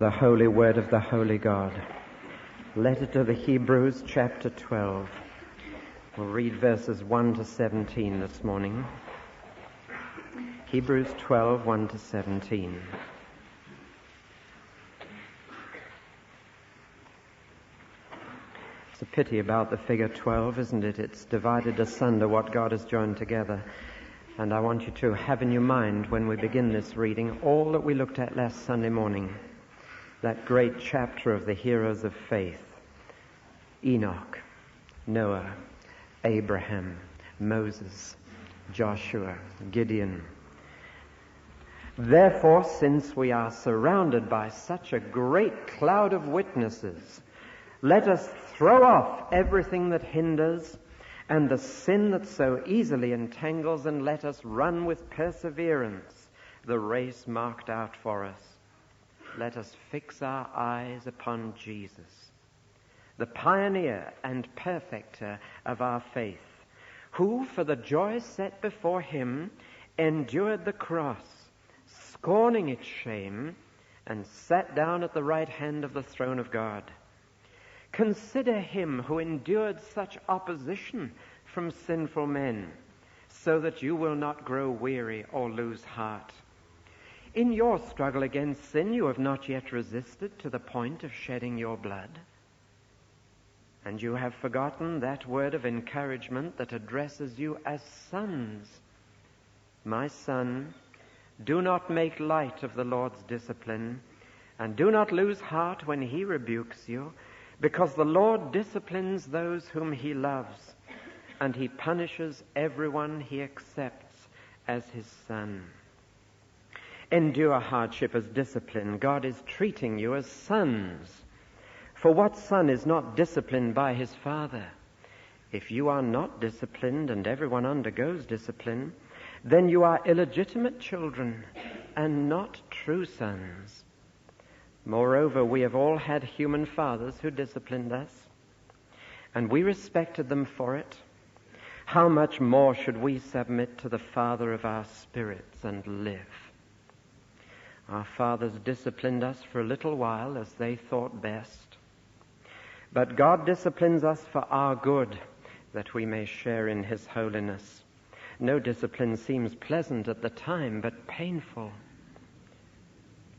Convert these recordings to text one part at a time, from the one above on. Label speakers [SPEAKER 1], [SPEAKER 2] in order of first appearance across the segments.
[SPEAKER 1] The holy word of the holy God. Letter to the Hebrews, chapter 12. We'll read verses 1 to 17 this morning. Hebrews 12, 1 to 17. It's a pity about the figure 12, isn't it? It's divided asunder what God has joined together. And I want you to have in your mind, when we begin this reading, all that we looked at last Sunday morning. That great chapter of the heroes of faith. Enoch, Noah, Abraham, Moses, Joshua, Gideon. Therefore, since we are surrounded by such a great cloud of witnesses, let us throw off everything that hinders and the sin that so easily entangles, and let us run with perseverance the race marked out for us. Let us fix our eyes upon Jesus, the pioneer and perfecter of our faith, who for the joy set before him endured the cross, scorning its shame, and sat down at the right hand of the throne of God. Consider him who endured such opposition from sinful men, so that you will not grow weary or lose heart. In your struggle against sin, you have not yet resisted to the point of shedding your blood. And you have forgotten that word of encouragement that addresses you as sons. My son, do not make light of the Lord's discipline, and do not lose heart when he rebukes you, because the Lord disciplines those whom he loves, and he punishes everyone he accepts as his son. Endure hardship as discipline. God is treating you as sons. For what son is not disciplined by his father? If you are not disciplined, and everyone undergoes discipline, then you are illegitimate children and not true sons. Moreover, we have all had human fathers who disciplined us, and we respected them for it. How much more should we submit to the Father of our spirits and live? Our fathers disciplined us for a little while as they thought best. But God disciplines us for our good, that we may share in his holiness. No discipline seems pleasant at the time, but painful.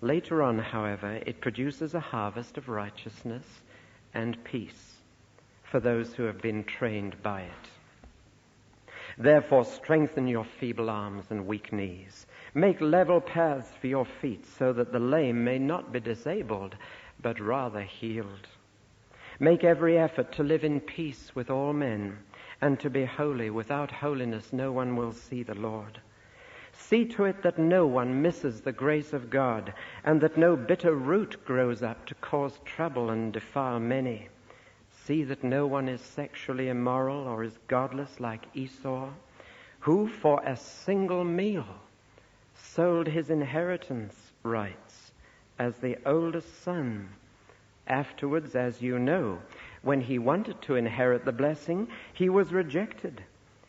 [SPEAKER 1] Later on, however, it produces a harvest of righteousness and peace for those who have been trained by it. Therefore, strengthen your feeble arms and weak knees. Make level paths for your feet, so that the lame may not be disabled, but rather healed. Make every effort to live in peace with all men, and to be holy. Without holiness no one will see the Lord. See to it that no one misses the grace of God, and that no bitter root grows up to cause trouble and defile many. See that no one is sexually immoral or is godless like Esau, who for a single meal sold his inheritance rights as the oldest son. Afterwards, as you know, when he wanted to inherit the blessing, he was rejected.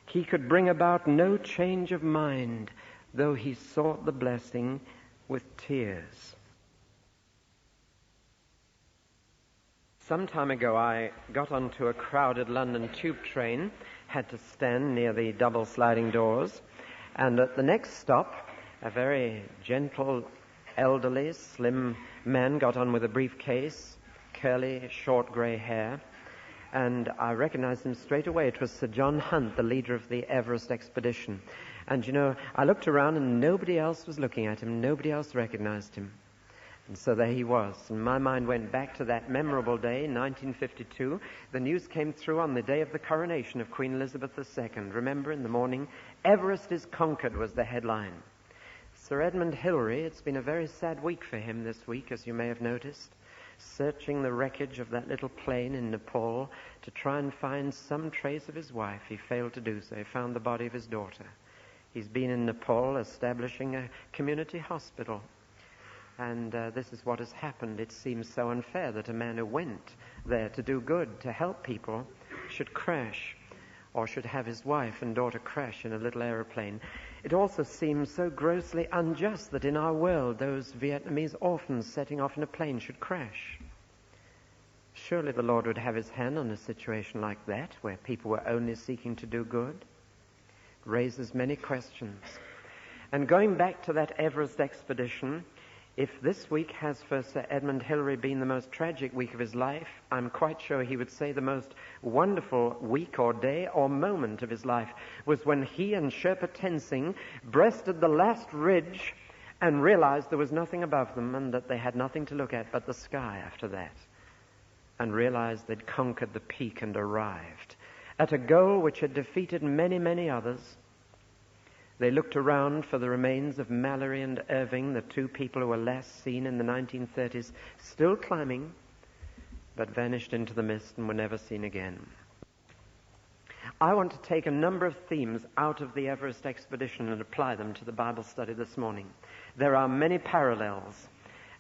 [SPEAKER 1] He could bring about no change of mind, though he sought the blessing with tears. Some time ago, I got onto a crowded London tube train, had to stand near the double sliding doors, and at the next stop, a very gentle, elderly, slim man got on with a briefcase, curly, short grey hair, and I recognized him straight away. It was Sir John Hunt, the leader of the Everest expedition. And, I looked around and nobody else was looking at him. Nobody else recognized him. And so there he was. And my mind went back to that memorable day, 1952. The news came through on the day of the coronation of Queen Elizabeth II. Remember, in the morning, Everest is conquered was the headline. Sir Edmund Hillary, it's been a very sad week for him this week, as you may have noticed, searching the wreckage of that little plane in Nepal to try and find some trace of his wife. He failed to do so. He found the body of his daughter. He's been in Nepal establishing a community hospital. And this is what has happened. It seems so unfair that a man who went there to do good, to help people, should crash, or should have his wife and daughter crash in a little aeroplane. It also seems so grossly unjust that in our world those Vietnamese orphans setting off in a plane should crash. Surely the Lord would have his hand on a situation like that, where people were only seeking to do good. It raises many questions. And going back to that Everest expedition, if this week has for Sir Edmund Hillary been the most tragic week of his life, I'm quite sure he would say the most wonderful week or day or moment of his life was when he and Sherpa Tenzing breasted the last ridge and realized there was nothing above them and that they had nothing to look at but the sky after that, and realized they'd conquered the peak and arrived at a goal which had defeated many, many others. They looked around for the remains of Mallory and Irving, the two people who were last seen in the 1930s, still climbing, but vanished into the mist and were never seen again. I want to take a number of themes out of the Everest expedition and apply them to the Bible study this morning. There are many parallels,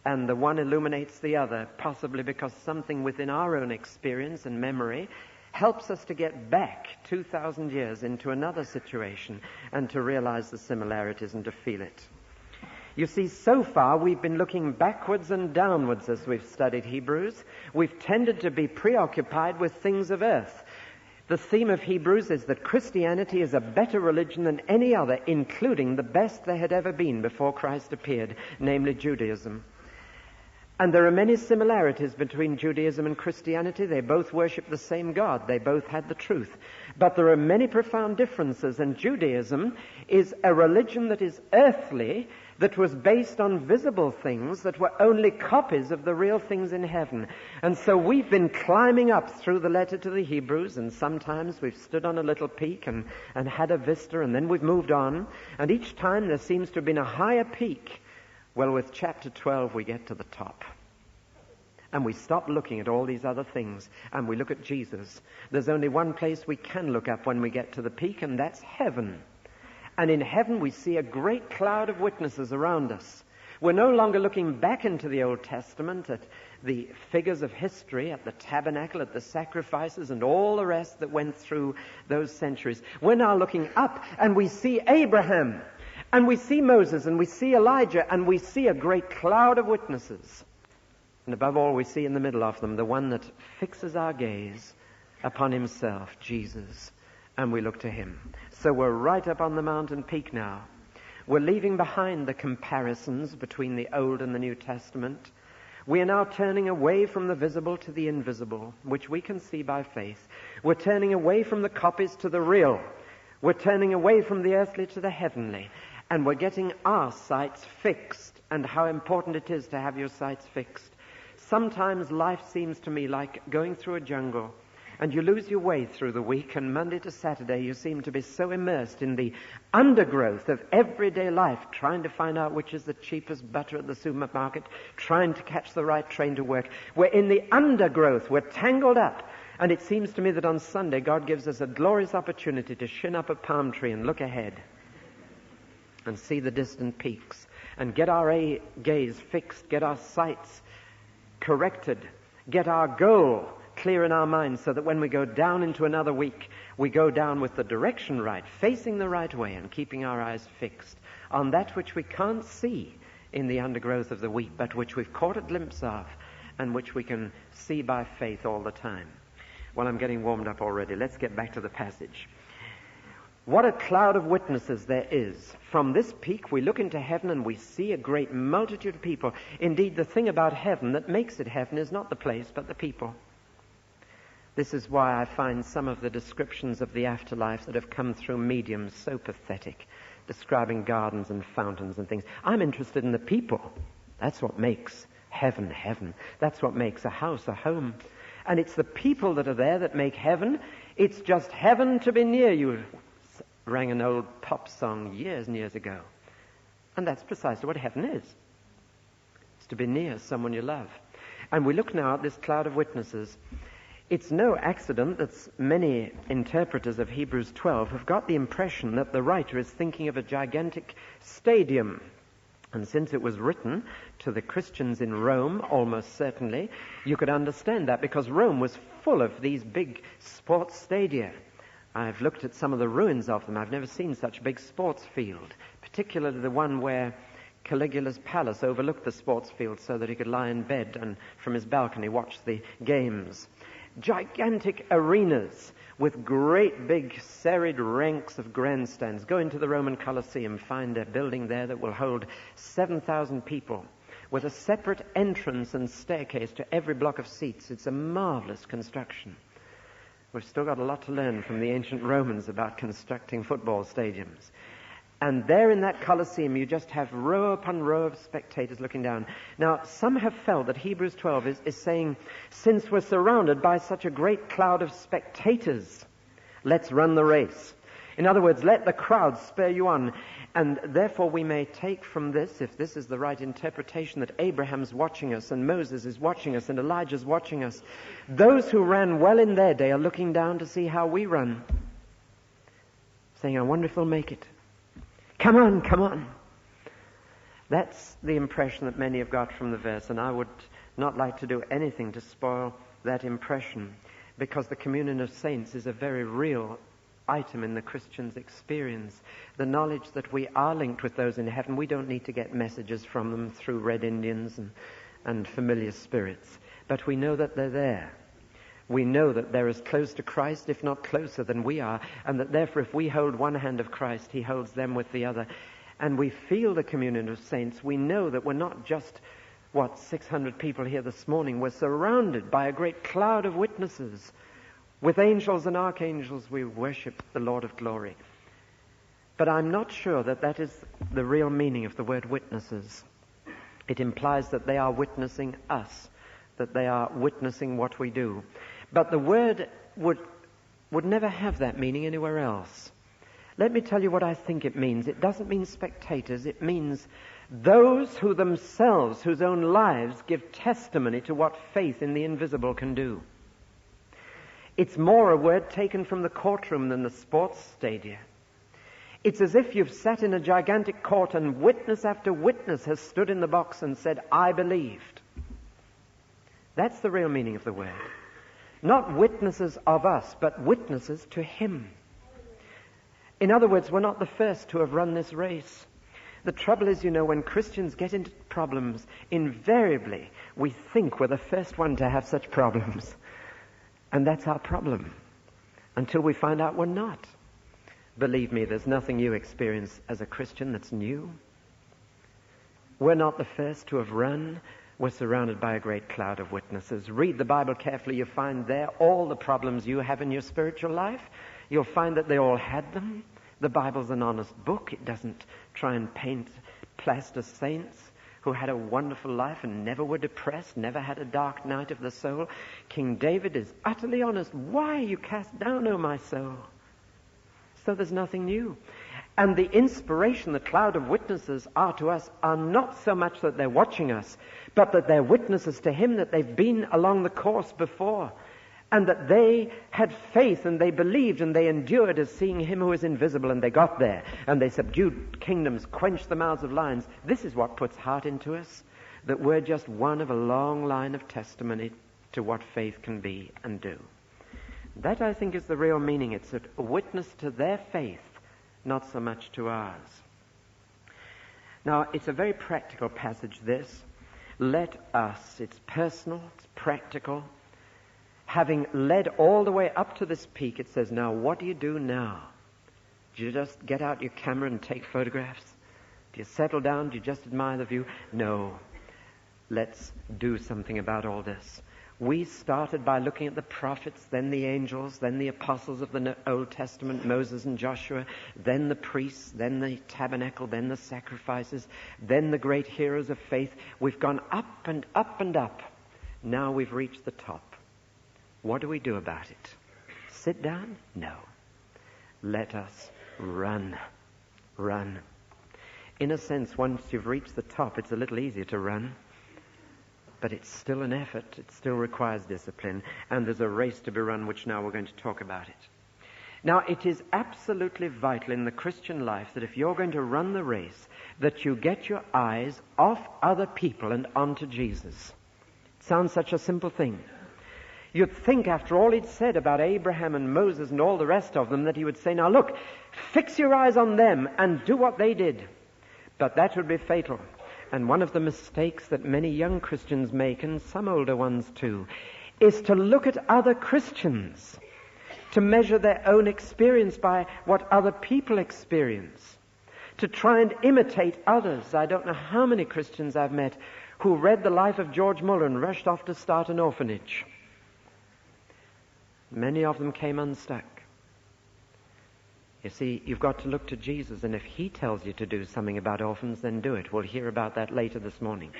[SPEAKER 1] and the one illuminates the other, possibly because something within our own experience and memory helps us to get back 2,000 years into another situation and to realize the similarities and to feel it. You see, so far we've been looking backwards and downwards as we've studied Hebrews. We've tended to be preoccupied with things of earth. The theme of Hebrews is that Christianity is a better religion than any other, including the best there had ever been before Christ appeared, namely Judaism. And there are many similarities between Judaism and Christianity. They both worship the same God. They both had the truth. But there are many profound differences, and Judaism is a religion that is earthly, that was based on visible things that were only copies of the real things in heaven. And so we've been climbing up through the letter to the Hebrews, and sometimes we've stood on a little peak and had a vista, and then we've moved on. And each time there seems to have been a higher peak. Well, with chapter 12, we get to the top. And we stop looking at all these other things, and we look at Jesus. There's only one place we can look up when we get to the peak, and that's heaven. And in heaven, we see a great cloud of witnesses around us. We're no longer looking back into the Old Testament at the figures of history, at the tabernacle, at the sacrifices, and all the rest that went through those centuries. We're now looking up, and we see Abraham. And we see Moses, and we see Elijah, and we see a great cloud of witnesses. And above all, we see in the middle of them the one that fixes our gaze upon himself, Jesus, and we look to him. So we're right up on the mountain peak now. We're leaving behind the comparisons between the Old and the New Testament. We are now turning away from the visible to the invisible, which we can see by faith. We're turning away from the copies to the real. We're turning away from the earthly to the heavenly. And we're getting our sights fixed, and how important it is to have your sights fixed. Sometimes life seems to me like going through a jungle, and you lose your way through the week, and Monday to Saturday you seem to be so immersed in the undergrowth of everyday life, trying to find out which is the cheapest butter at the supermarket, trying to catch the right train to work. We're in the undergrowth, we're tangled up, and it seems to me that on Sunday God gives us a glorious opportunity to shin up a palm tree and look ahead and see the distant peaks, and get our gaze fixed, get our sights corrected, get our goal clear in our minds, so that when we go down into another week, we go down with the direction right, facing the right way, and keeping our eyes fixed on that which we can't see in the undergrowth of the week, but which we've caught a glimpse of, and which we can see by faith all the time. Well, I'm getting warmed up already. Let's get back to the passage. What a cloud of witnesses there is. From this peak, we look into heaven and we see a great multitude of people. Indeed, the thing about heaven that makes it heaven is not the place, but the people. This is why I find some of the descriptions of the afterlife that have come through mediums so pathetic, describing gardens and fountains and things. I'm interested in the people. That's what makes heaven, heaven. That's what makes a house, a home. And it's the people that are there that make heaven. It's just heaven to be near you. Rang an old pop song years and years ago. And that's precisely what heaven is. It's to be near someone you love. And we look now at this cloud of witnesses. It's no accident that many interpreters of Hebrews 12 have got the impression that the writer is thinking of a gigantic stadium. And since it was written to the Christians in Rome, almost certainly, you could understand that, because Rome was full of these big sports stadia. I've looked at some of the ruins of them. I've never seen such a big sports field, particularly the one where Caligula's palace overlooked the sports field so that he could lie in bed and from his balcony watch the games. Gigantic arenas with great big serried ranks of grandstands. Go into the Roman Colosseum, find a building there that will hold 7,000 people with a separate entrance and staircase to every block of seats. It's a marvelous construction. We've still got a lot to learn from the ancient Romans about constructing football stadiums. And there in that Colosseum, you just have row upon row of spectators looking down. Now, some have felt that Hebrews 12 is saying, since we're surrounded by such a great cloud of spectators, let's run the race. In other words, let the crowd spur you on. And therefore we may take from this, if this is the right interpretation, that Abraham's watching us and Moses is watching us and Elijah's watching us. Those who ran well in their day are looking down to see how we run, saying, I wonder if we'll make it. Come on, come on. That's the impression that many have got from the verse, and I would not like to do anything to spoil that impression, because the communion of saints is a very real item in the Christian's experience. The knowledge that we are linked with those in heaven, we don't need to get messages from them through red Indians and familiar spirits, but we know that they're there. We know that they're as close to Christ, if not closer than we are, and that therefore if we hold one hand of Christ, he holds them with the other. And we feel the communion of saints. We know that we're not just, 600 people here this morning. We're surrounded by a great cloud of witnesses. With angels and archangels, we worship the Lord of glory. But I'm not sure that that is the real meaning of the word witnesses. It implies that they are witnessing us, that they are witnessing what we do. But the word would never have that meaning anywhere else. Let me tell you what I think it means. It doesn't mean spectators. It means those who themselves, whose own lives, give testimony to what faith in the invisible can do. It's more a word taken from the courtroom than the sports stadia. It's as if you've sat in a gigantic court and witness after witness has stood in the box and said, I believed. That's the real meaning of the word. Not witnesses of us, but witnesses to him. In other words, we're not the first to have run this race. The trouble is, when Christians get into problems, invariably we think we're the first one to have such problems. And that's our problem, until we find out we're not. Believe me, there's nothing you experience as a Christian that's new. We're not the first to have run. We're surrounded by a great cloud of witnesses. Read the Bible carefully. You find there all the problems you have in your spiritual life. You'll find that they all had them. The Bible's an honest book. It doesn't try and paint plaster saints who had a wonderful life and never were depressed, never had a dark night of the soul. King David is utterly honest. Why are you cast down, O my soul? So there's nothing new. And the inspiration, the cloud of witnesses are to us, are not so much that they're watching us, but that they're witnesses to him, that they've been along the course before, and that they had faith and they believed and they endured as seeing him who is invisible, and they got there, and they subdued kingdoms, quenched the mouths of lions. This is what puts heart into us, that we're just one of a long line of testimony to what faith can be and do. That, I think, is the real meaning. It's a witness to their faith, not so much to ours. Now, it's a very practical passage, this. Let us, it's personal, it's practical. Having led all the way up to this peak, it says, now, what do you do now? Do you just get out your camera and take photographs? Do you settle down? Do you just admire the view? No. Let's do something about all this. We started by looking at the prophets, then the angels, then the apostles of the Old Testament, Moses and Joshua, then the priests, then the tabernacle, then the sacrifices, then the great heroes of faith. We've gone up and up and up. Now we've reached the top. What do we do about it? Sit down? No. Let us run. Run. In a sense, once you've reached the top, it's a little easier to run. But it's still an effort. It still requires discipline. And there's a race to be run, which now we're going to talk about it. Now, it is absolutely vital in the Christian life that if you're going to run the race, that you get your eyes off other people and onto Jesus. It sounds such a simple thing. You'd think after all he'd said about Abraham and Moses and all the rest of them that he would say, now look, fix your eyes on them and do what they did. But that would be fatal. And one of the mistakes that many young Christians make, and some older ones too, is to look at other Christians, to measure their own experience by what other people experience, to try and imitate others. I don't know how many Christians I've met who read the life of George Muller and rushed off to start an orphanage. Many of them came unstuck. You see, you've got to look to Jesus, and if he tells you to do something about orphans, then do it. We'll hear about that later this morning.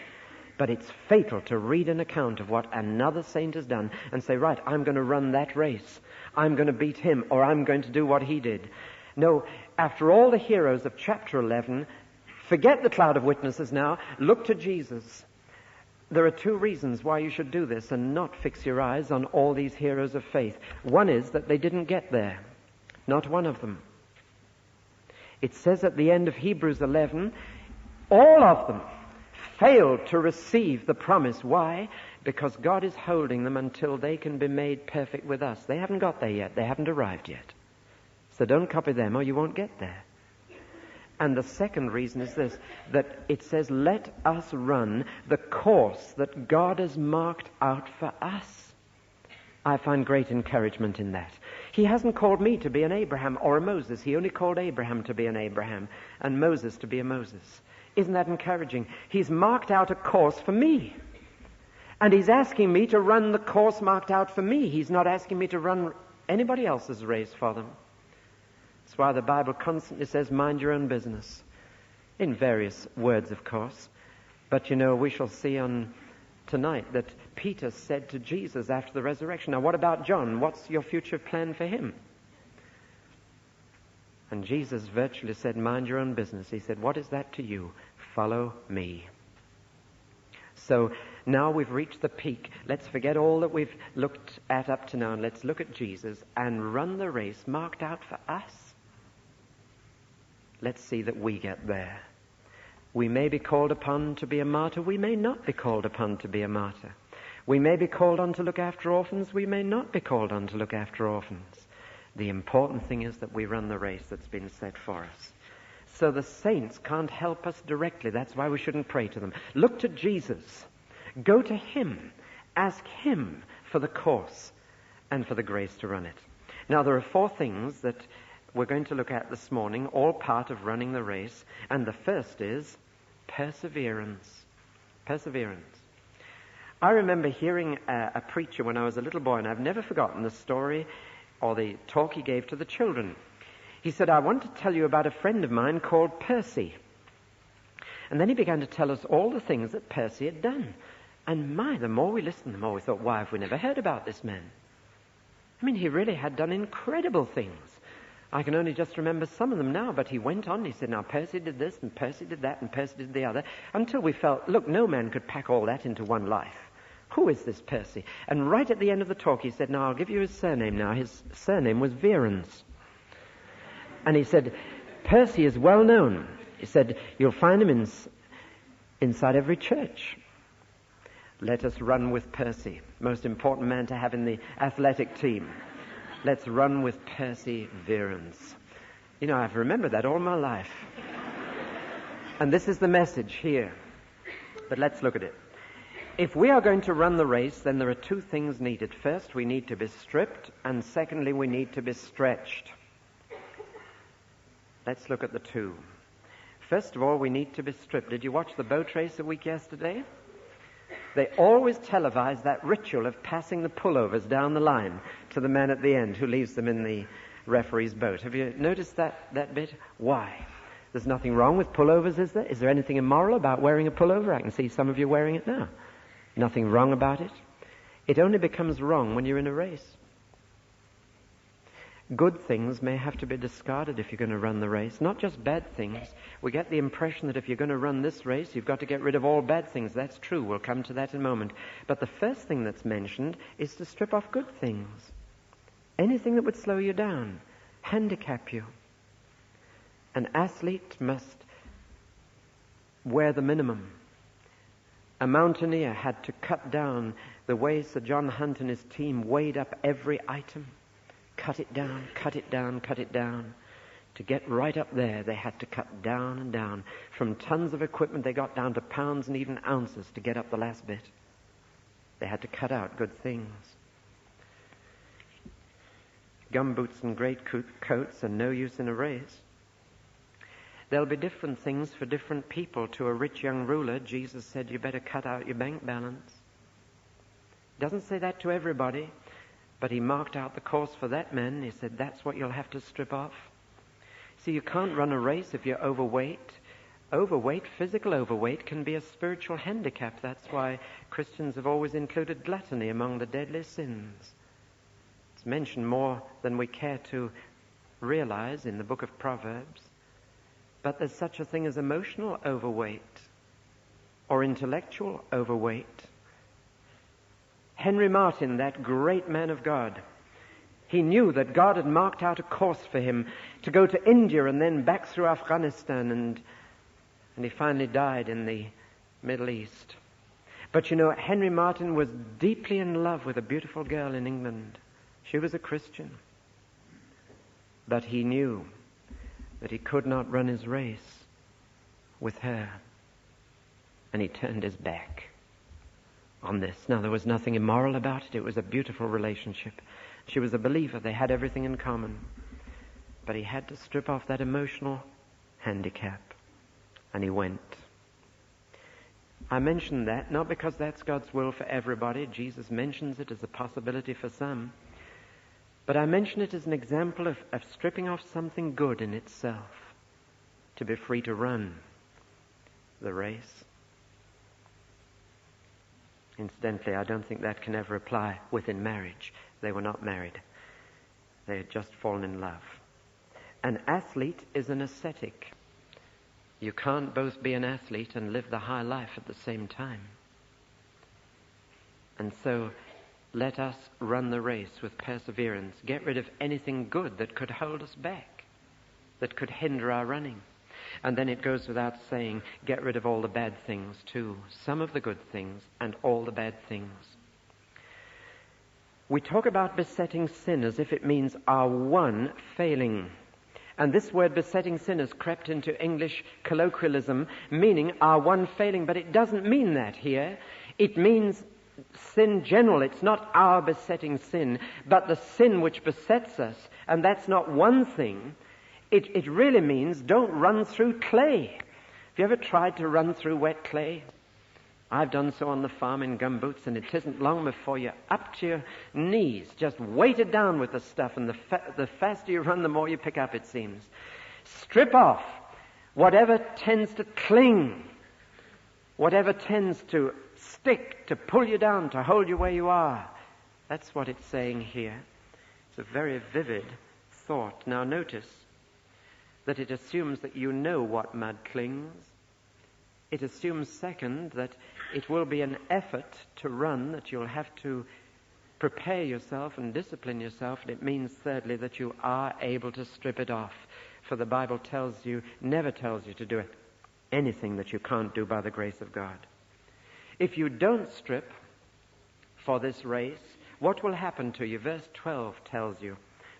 [SPEAKER 1] But it's fatal to read an account of what another saint has done and say, right, I'm going to run that race. I'm going to beat him, or I'm going to do what he did. No, after all the heroes of chapter 11, forget the cloud of witnesses now. Look to Jesus. There are two reasons why you should do this and not fix your eyes on all these heroes of faith. One is that they didn't get there. Not one of them. It says at the end of Hebrews 11, all of them failed to receive the promise. Why? Because God is holding them until they can be made perfect with us. They haven't got there yet. They haven't arrived yet. So don't copy them or you won't get there. And the second reason is this, that it says, let us run the course that God has marked out for us. I find great encouragement in that. He hasn't called me to be an Abraham or a Moses. He only called Abraham to be an Abraham and Moses to be a Moses. Isn't that encouraging? He's marked out a course for me. And he's asking me to run the course marked out for me. He's not asking me to run anybody else's race for them. That's why the Bible constantly says, mind your own business. In various words, of course. But you know, we shall see on tonight that Peter said to Jesus after the resurrection, now what about John? What's your future plan for him? And Jesus virtually said, mind your own business. He said, what is that to you? Follow me. So now we've reached the peak. Let's forget all that we've looked at up to now and let's look at Jesus and run the race marked out for us. Let's see that we get there. We may be called upon to be a martyr. We may not be called upon to be a martyr. We may be called on to look after orphans. We may not be called on to look after orphans. The important thing is that we run the race that's been set for us. So the saints can't help us directly. That's why we shouldn't pray to them. Look to Jesus. Go to him. Ask him for the course and for the grace to run it. Now there are four things that we're going to look at this morning, all part of running the race. And the first is perseverance. Perseverance. I remember hearing a preacher when I was a little boy, and I've never forgotten the story or the talk he gave to the children. He said, I want to tell you about a friend of mine called Percy. And then he began to tell us all the things that Percy had done. And the more we listened, the more we thought, why have we never heard about this man? I mean, he really had done incredible things. I can only just remember some of them now, but he went on. He said, now Percy did this, and Percy did that, and Percy did the other, until we felt, look, no man could pack all that into one life. Who is this Percy? And right at the end of the talk, he said, now I'll give you his surname now. His surname was Vierens. And he said, Percy is well known. He said, you'll find him inside every church. Let us run with Percy. Most important man to have in the athletic team. Let's run with Percy Vierens. You know, I've remembered that all my life. And this is the message here. But let's look at it. If we are going to run the race, then there are two things needed. First, we need to be stripped, and secondly, we need to be stretched. Let's look at the two. First of all, we need to be stripped. Did you watch the boat race a week yesterday? They always televise that ritual of passing the pullovers down the line to the man at the end who leaves them in the referee's boat. Have you noticed that bit? Why? There's nothing wrong with pullovers, is there? Is there anything immoral about wearing a pullover? I can see some of you wearing it now. Nothing wrong about it. It only becomes wrong when you're in a race. Good things may have to be discarded if you're going to run the race, not just bad things. We get the impression that if you're going to run this race, you've got to get rid of all bad things. That's true. We'll come to that in a moment. But the first thing that's mentioned is to strip off good things. Anything that would slow you down, handicap you. An athlete must wear the minimum. A mountaineer had to cut down the way Sir John Hunt and his team weighed up every item. Cut it down, cut it down, cut it down. To get right up there, they had to cut down and down. From tons of equipment, they got down to pounds and even ounces to get up the last bit. They had to cut out good things. Gumboots and great coats are no use in a race. There'll be different things for different people. To a rich young ruler, Jesus said, you better cut out your bank balance. Doesn't say that to everybody, but he marked out the course for that man. He said, that's what you'll have to strip off. See, you can't run a race if you're overweight. Physical overweight, can be a spiritual handicap. That's why Christians have always included gluttony among the deadly sins. It's mentioned more than we care to realize in the book of Proverbs. But there's such a thing as emotional overweight or intellectual overweight. Henry Martyn, that great man of God, he knew that God had marked out a course for him to go to India and then back through Afghanistan, and he finally died in the Middle East. But you know, Henry Martyn was deeply in love with a beautiful girl in England. She was a Christian. But he knew that he could not run his race with her. And he turned his back on this. Now, there was nothing immoral about it. It was a beautiful relationship. She was a believer. They had everything in common. But he had to strip off that emotional handicap. And he went. I mention that not because that's God's will for everybody. Jesus mentions it as a possibility for some. But I mention it as an example of stripping off something good in itself to be free to run the race. Incidentally, I don't think that can ever apply within marriage. They were not married. They had just fallen in love. An athlete is an ascetic. You can't both be an athlete and live the high life at the same time. And so, let us run the race with perseverance. Get rid of anything good that could hold us back, that could hinder our running. And then it goes without saying, get rid of all the bad things too. Some of the good things and all the bad things. We talk about besetting sin as if it means our one failing. And this word besetting sin has crept into English colloquialism, meaning our one failing. But it doesn't mean that here. It means sin general. It's not our besetting sin, but the sin which besets us. And that's not one thing. It really means don't run through clay. Have you ever tried to run through wet clay? I've done so on the farm in gumboots, and it isn't long before you're up to your knees, just weighted down with the stuff, and the faster you run, the more you pick up, it seems. Strip off whatever tends to cling, whatever tends to stick, to pull you down, to hold you where you are. That's what it's saying here. It's a very vivid thought. Now notice that it assumes that you know what mud clings. It assumes, second, that it will be an effort to run, that you'll have to prepare yourself and discipline yourself. And it means, thirdly, that you are able to strip it off. For the Bible never tells you to do anything that you can't do by the grace of God. If you don't strip for this race, what will happen to you? Verse 12 tells you,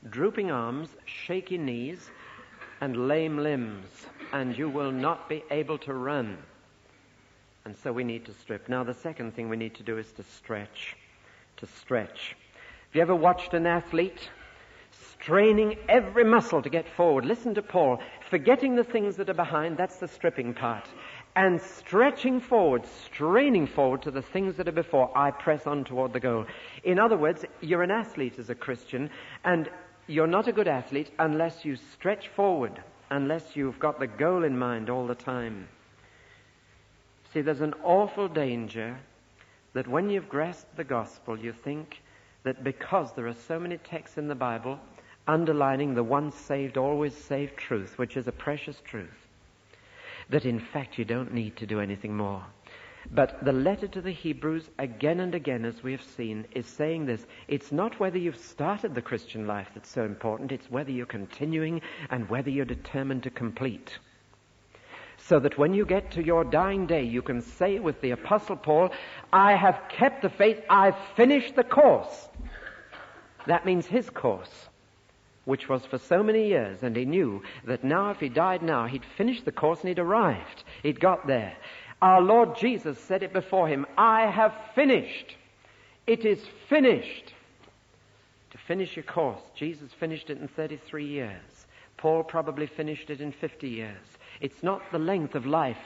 [SPEAKER 1] drooping arms, shaky knees, and lame limbs, and you will not be able to run. And so we need to strip. Now, the second thing we need to do is to stretch. To stretch. Have you ever watched an athlete straining every muscle to get forward? Listen to Paul. Forgetting the things that are behind, that's the stripping part. And stretching forward, straining forward to the things that are before. I press on toward the goal. In other words, you're an athlete as a Christian, and you're not a good athlete unless you stretch forward, unless you've got the goal in mind all the time. See, there's an awful danger that when you've grasped the gospel, you think that because there are so many texts in the Bible underlining the once saved, always saved truth, which is a precious truth, that in fact you don't need to do anything more. But the letter to the Hebrews, again and again, as we have seen, is saying this. It's not whether you've started the Christian life that's so important. It's whether you're continuing and whether you're determined to complete. so that when you get to your dying day, you can say with the Apostle Paul, I have kept the faith, I've finished the course. That means his course, which was for so many years, and he knew that now if he died now, he'd finished the course and he'd arrived. He'd got there. Our Lord Jesus said it before him, I have finished. It is finished. To finish your course, Jesus finished it in 33 years. Paul probably finished it in 50 years. It's not the length of life.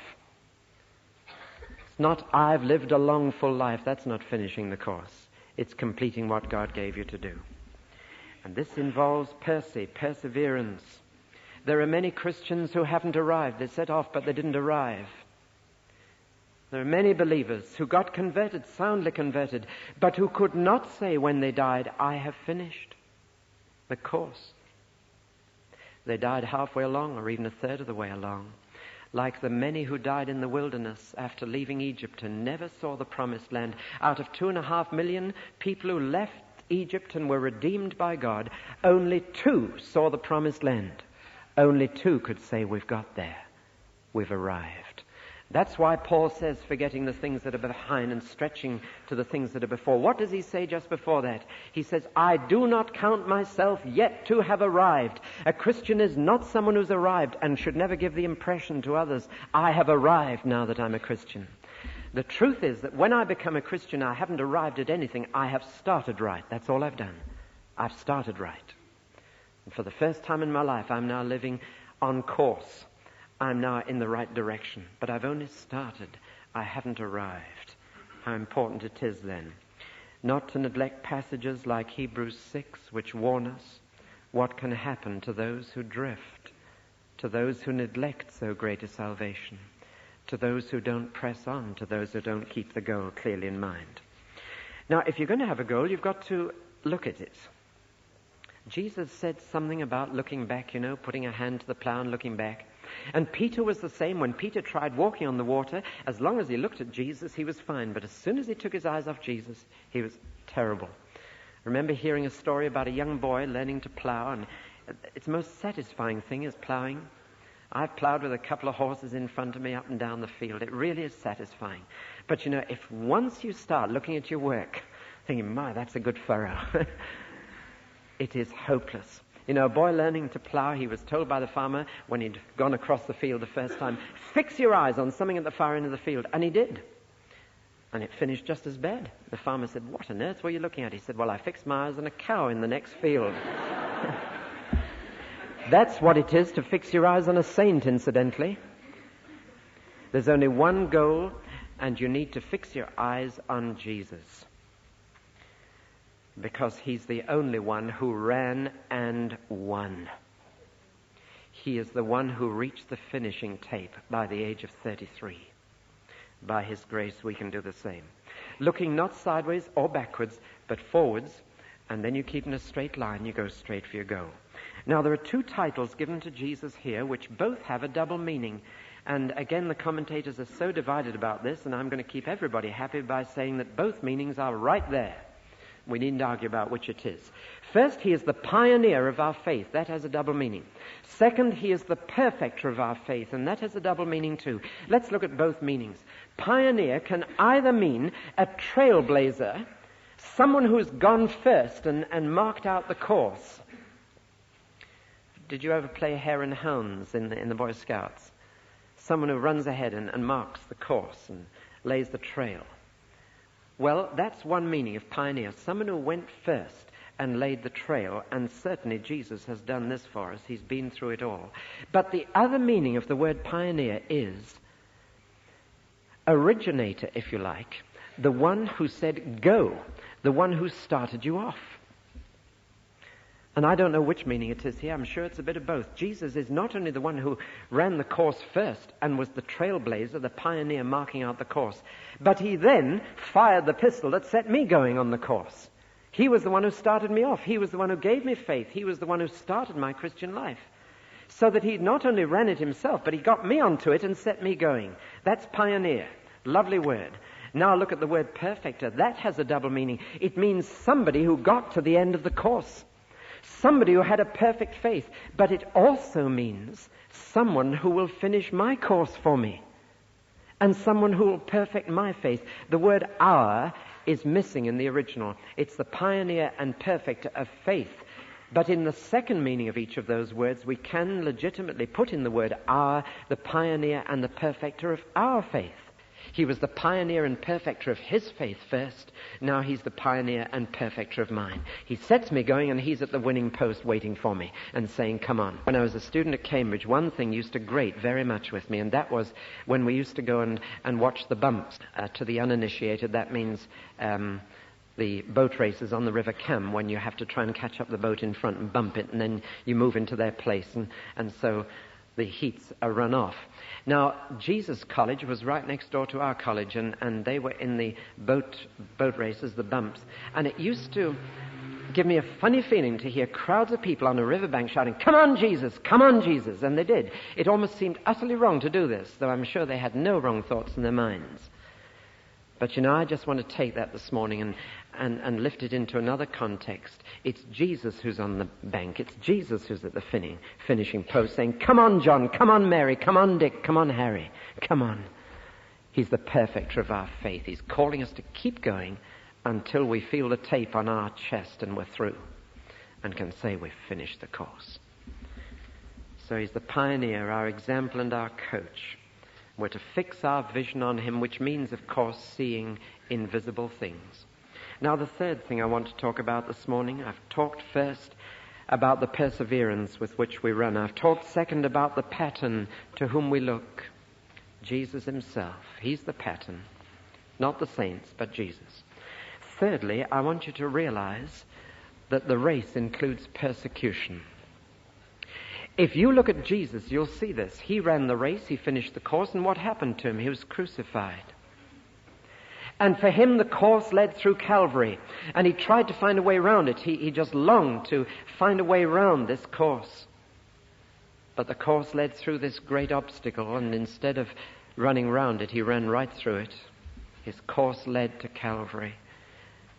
[SPEAKER 1] It's not, I've lived a long, full life. That's not finishing the course. It's completing what God gave you to do. And this involves perseverance. There are many Christians who haven't arrived. They set off, but they didn't arrive. There are many believers who got converted, soundly converted, but who could not say when they died, I have finished the course. They died halfway along or even a third of the way along, like the many who died in the wilderness after leaving Egypt and never saw the promised land. Out of 2.5 million people who left Egypt and were redeemed by God, only 2 saw the promised land. Only 2 could say, we've got there. We've arrived. That's why Paul says, forgetting the things that are behind and stretching to the things that are before. What does he say just before that? He says, I do not count myself yet to have arrived. A Christian is not someone who's arrived and should never give the impression to others, I have arrived now that I'm a Christian. The truth is that when I become a Christian, I haven't arrived at anything. I have started right. That's all I've done. I've started right. And for the first time in my life, I'm now living on course. I'm now in the right direction. But I've only started. I haven't arrived. How important it is then not to neglect passages like Hebrews 6, which warn us what can happen to those who drift, to those who neglect so great a salvation, to those who don't press on, to those who don't keep the goal clearly in mind. Now, if you're going to have a goal, you've got to look at it. Jesus said something about looking back, putting a hand to the plow and looking back. And Peter was the same. When Peter tried walking on the water, as long as he looked at Jesus, he was fine. But as soon as he took his eyes off Jesus, he was terrible. I remember hearing a story about a young boy learning to plow, and it's the most satisfying thing is plowing. I've plowed with a couple of horses in front of me up and down the field. It really is satisfying. But if once you start looking at your work, thinking, my, that's a good furrow, it is hopeless. A boy learning to plow, he was told by the farmer when he'd gone across the field the first time, fix your eyes on something at the far end of the field. And he did. And it finished just as bad. The farmer said, what on earth were you looking at? He said, well, I fixed my eyes on a cow in the next field. That's what it is to fix your eyes on a saint, incidentally. There's only one goal, and you need to fix your eyes on Jesus. Because he's the only one who ran and won. He is the one who reached the finishing tape by the age of 33. By his grace, we can do the same. Looking not sideways or backwards, but forwards, and then you keep in a straight line, you go straight for your goal. Now, there are 2 titles given to Jesus here, which both have a double meaning. And again, the commentators are so divided about this, and I'm going to keep everybody happy by saying that both meanings are right there. We needn't argue about which it is. First, he is the pioneer of our faith. That has a double meaning. Second, he is the perfecter of our faith, and that has a double meaning too. Let's look at both meanings. Pioneer can either mean a trailblazer, someone who's gone first and marked out the course. Did you ever play Hare and Hounds in the Boy Scouts? Someone who runs ahead and marks the course and lays the trail. Well, that's one meaning of pioneer, someone who went first and laid the trail, and certainly Jesus has done this for us. He's been through it all. But the other meaning of the word pioneer is originator, if you like, the one who said go, the one who started you off. And I don't know which meaning it is here. I'm sure it's a bit of both. Jesus is not only the one who ran the course first and was the trailblazer, the pioneer marking out the course, but he then fired the pistol that set me going on the course. He was the one who started me off. He was the one who gave me faith. He was the one who started my Christian life. So that he not only ran it himself, but he got me onto it and set me going. That's pioneer. Lovely word. Now look at the word perfecter. That has a double meaning. It means somebody who got to the end of the course. somebody who had a perfect faith, but it also means someone who will finish my course for me and someone who will perfect my faith. The word our is missing in the original. It's the pioneer and perfecter of faith. But in the second meaning of each of those words, we can legitimately put in the word our, the pioneer and the perfecter of our faith. He was the pioneer and perfecter of his faith first. Now he's the pioneer and perfecter of mine. He sets me going, and he's at the winning post waiting for me and saying, come on. When I was a student at Cambridge, one thing used to grate very much with me, and that was when we used to go and watch the bumps. To the uninitiated, that means the boat races on the River Cam, when you have to try and catch up the boat in front and bump it, and then you move into their place, and so the heats are run off. Now, Jesus College was right next door to our college, and they were in the boat races, the bumps. And it used to give me a funny feeling to hear crowds of people on a riverbank shouting, come on, Jesus, come on, Jesus. And they did. It almost seemed utterly wrong to do this, though I'm sure they had no wrong thoughts in their minds. But, I just want to take that this morning and lift it into another context. It's Jesus who's on the bank. It's Jesus who's at the finishing post saying, come on, John, come on, Mary, come on, Dick, come on, Harry, come on. He's the perfecter of our faith. He's calling us to keep going until we feel the tape on our chest and we're through and can say we've finished the course. So he's the pioneer, our example, and our coach. We're to fix our vision on him, which means, of course, seeing invisible things. Now, the third thing I want to talk about this morning, I've talked first about the perseverance with which we run. I've talked second about the pattern to whom we look. Jesus himself. He's the pattern. Not the saints, but Jesus. Thirdly, I want you to realize that the race includes persecution. If you look at Jesus, you'll see this. He ran the race, he finished the course, and what happened to him? He was crucified. And for him, the course led through Calvary, and he tried to find a way around it. He just longed to find a way around this course. But the course led through this great obstacle, and instead of running round it, he ran right through it. His course led to Calvary.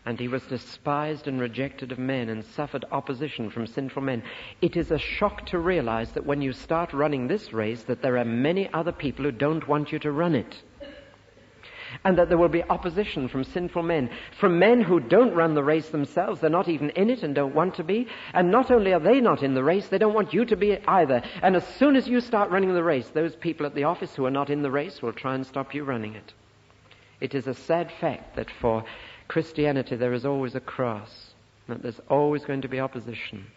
[SPEAKER 1] And he was despised and rejected of men and suffered opposition from sinful men. It is a shock to realize that when you start running this race, that there are many other people who don't want you to run it. And that there will be opposition from sinful men, from men who don't run the race themselves. They're not even in it and don't want to be. And not only are they not in the race, they don't want you to be either. And as soon as you start running the race, those people at the office who are not in the race will try and stop you running it. It is a sad fact that for Christianity there is always a cross, that there's always going to be opposition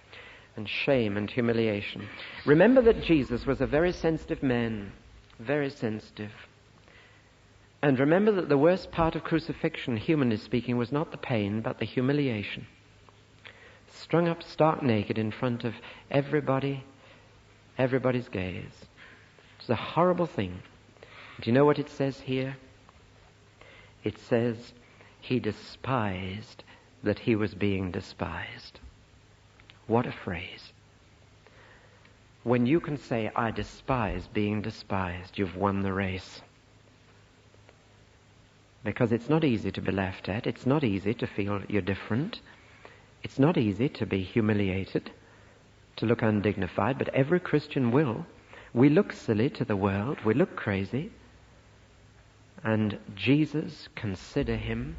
[SPEAKER 1] and shame and humiliation. Remember that Jesus was a very sensitive man, very sensitive. And remember that the worst part of crucifixion, humanly speaking, was not the pain, but the humiliation. Strung up stark naked in front of everybody's gaze. It's a horrible thing. Do you know what it says here? It says, he despised that he was being despised. What a phrase. When you can say, I despise being despised, you've won the race. Because it's not easy to be laughed at. It's not easy to feel you're different. It's not easy to be humiliated, to look undignified, but every Christian will. We look silly to the world. We look crazy. And Jesus, consider him.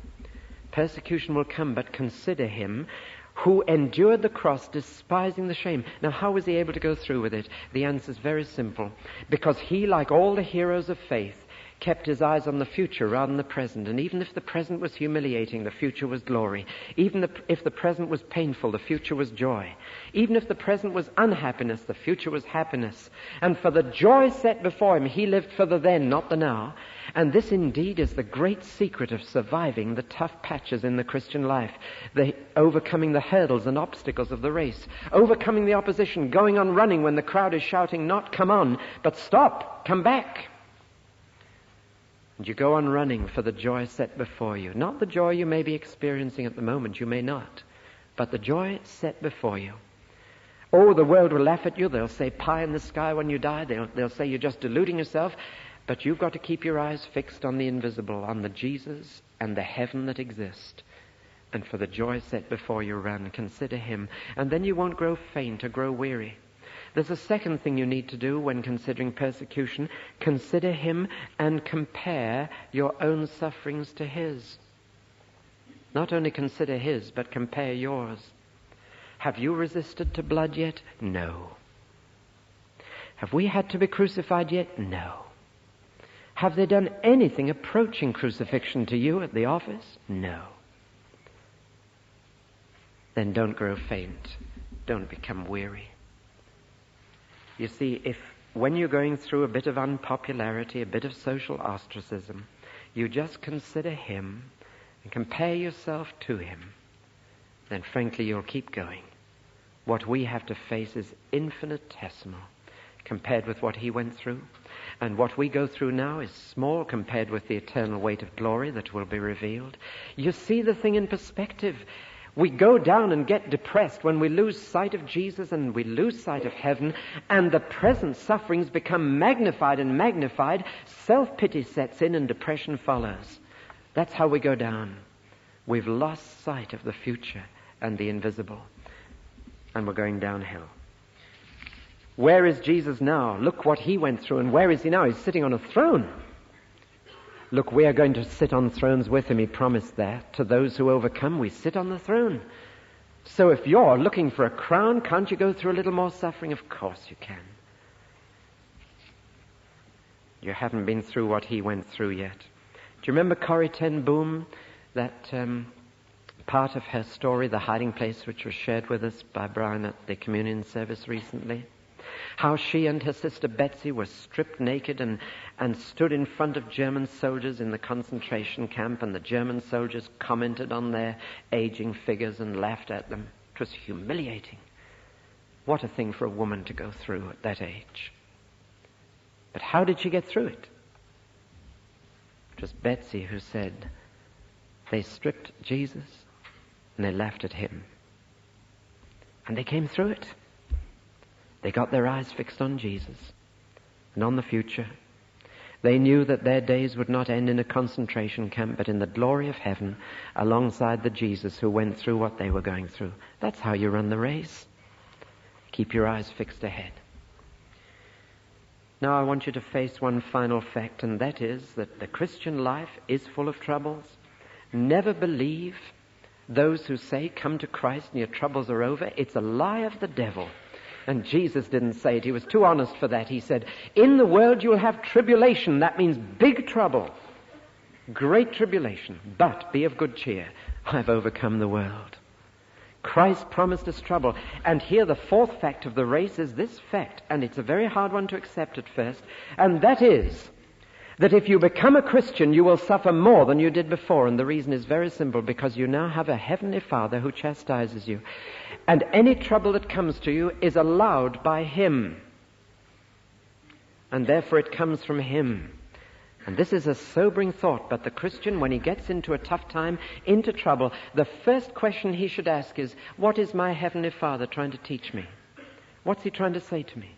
[SPEAKER 1] Persecution will come, but consider him who endured the cross, despising the shame. Now, how was he able to go through with it? The answer is very simple. Because he, like all the heroes of faith, kept his eyes on the future rather than the present. And even if the present was humiliating, the future was glory. Even if the present was painful, the future was joy. Even if the present was unhappiness, the future was happiness. And for the joy set before him, he lived for the then, not the now. And this indeed is the great secret of surviving the tough patches in the Christian life, overcoming the hurdles and obstacles of the race, overcoming the opposition, going on running when the crowd is shouting, not come on, but stop, come back. And you go on running for the joy set before you. Not the joy you may be experiencing at the moment, you may not, but the joy set before you. Oh, the world will laugh at you. They'll say pie in the sky when you die. They'll say you're just deluding yourself. But you've got to keep your eyes fixed on the invisible, on the Jesus and the heaven that exist. and for the joy set before you run. Consider him, and then you won't grow faint or grow weary. There's a second thing you need to do when considering persecution. Consider him and compare your own sufferings to his. Not only consider his, but compare yours. Have you resisted to blood yet? No. Have we had to be crucified yet? No. Have they done anything approaching crucifixion to you at the office? No. Then don't grow faint. Don't become weary. You see, if when you're going through a bit of unpopularity, a bit of social ostracism, you just consider him and compare yourself to him, then frankly you'll keep going. What we have to face is infinitesimal compared with what he went through. And what we go through now is small compared with the eternal weight of glory that will be revealed. You see the thing in perspective. We go down and get depressed when we lose sight of Jesus and we lose sight of heaven, and the present sufferings become magnified and magnified. Self-pity sets in and depression follows. That's how we go down. We've lost sight of the future and the invisible, and we're going downhill. Where is Jesus now? Look what he went through, and where is he now? He's sitting on a throne. Look, we are going to sit on thrones with him. He promised that. To those who overcome, we sit on the throne. So if you're looking for a crown, can't you go through a little more suffering? Of course you can. You haven't been through what he went through yet. Do you remember Corrie ten Boom? That part of her story, The Hiding Place, which was shared with us by Brian at the communion service recently. How she and her sister Betsy were stripped naked and stood in front of German soldiers in the concentration camp, and the German soldiers commented on their aging figures and laughed at them. It was humiliating. What a thing for a woman to go through at that age. But how did she get through it? It was Betsy who said, they stripped Jesus and they laughed at him. And they came through it. They got their eyes fixed on Jesus and on the future. They knew that their days would not end in a concentration camp, but in the glory of heaven alongside the Jesus who went through what they were going through. That's how you run the race. Keep your eyes fixed ahead. Now I want you to face one final fact, and that is that the Christian life is full of troubles. Never believe those who say, come to Christ and your troubles are over. It's a lie of the devil. And Jesus didn't say it. He was too honest for that. He said, in the world you will have tribulation. That means big trouble. Great tribulation. But be of good cheer. I've overcome the world. Christ promised us trouble. And here the fourth fact of the race is this fact. And it's a very hard one to accept at first. And that is that if you become a Christian, you will suffer more than you did before. And the reason is very simple. Because you now have a heavenly Father who chastises you. And any trouble that comes to you is allowed by him. And therefore it comes from him. And this is a sobering thought, but the Christian, when he gets into a tough time, into trouble, the first question he should ask is, what is my heavenly Father trying to teach me? What's he trying to say to me?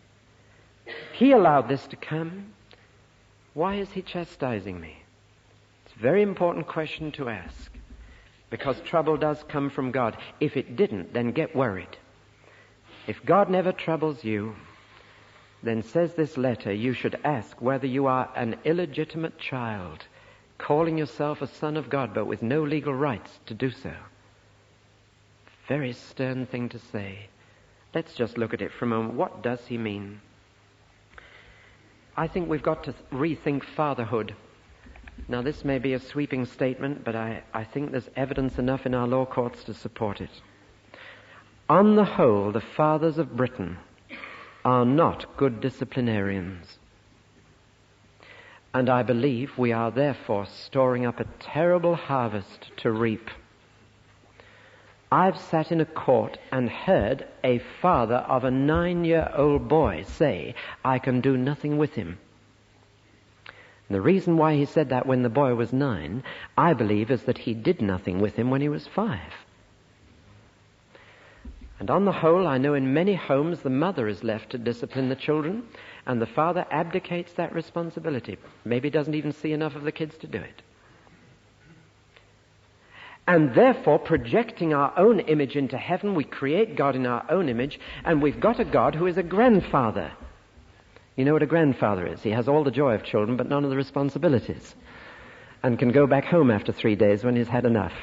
[SPEAKER 1] He allowed this to come. Why is he chastising me? It's a very important question to ask. Because trouble does come from God. If it didn't, then get worried. If God never troubles you, then says this letter, you should ask whether you are an illegitimate child, calling yourself a son of God, but with no legal rights to do so. Very stern thing to say. Let's just look at it for a moment. What does he mean? I think we've got to rethink fatherhood. Now, this may be a sweeping statement, but I think there's evidence enough in our law courts to support it. On the whole, the fathers of Britain are not good disciplinarians. And I believe we are therefore storing up a terrible harvest to reap. I've sat in a court and heard a father of a 9-year-old boy say, I can do nothing with him. And the reason why he said that when the boy was 9, I believe, is that he did nothing with him when he was 5. And on the whole, I know in many homes the mother is left to discipline the children, and the father abdicates that responsibility. Maybe doesn't even see enough of the kids to do it. And therefore, projecting our own image into heaven, we create God in our own image, and we've got a God who is a grandfather. You know what a grandfather is? He has all the joy of children, but none of the responsibilities, and can go back home after 3 days when he's had enough.